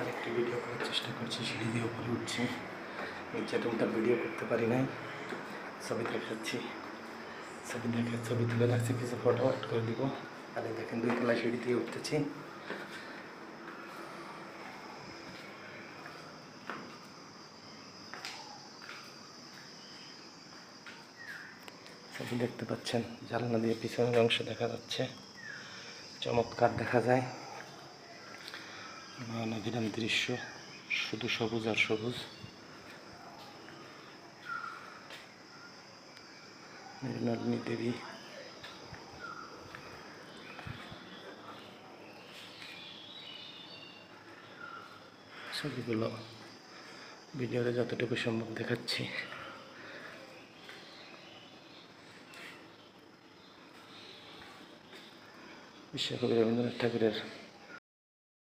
আরেকটি ভিডিও করার চেষ্টা করছি, সিঁড়ি দিয়ে উপরে উঠছি। নিচে রুমটা ভিডিও করতে পারি নাই, ছবি দেখাচ্ছি। ছবি তুলে রাখছি, কিছু ফটো অ্যাড করে দিব। আর এই দেখেন 2 তলা সিঁড়ি দিয়ে উঠতেছি। ছবি দেখতে পাচ্ছেন, জানলা দিয়ে পিছনের অংশ দেখা যাচ্ছে, চমৎকার দেখা যায়। নয়নাভিরাম দৃশ্য, শুধু সবুজ আর সবুজ। মৃণালিনী দেবী, ছবিগুলো ভিডিওতে যতটুকু সম্ভব দেখাচ্ছি। বিশ্বকবি রবীন্দ্রনাথ ঠাকুরের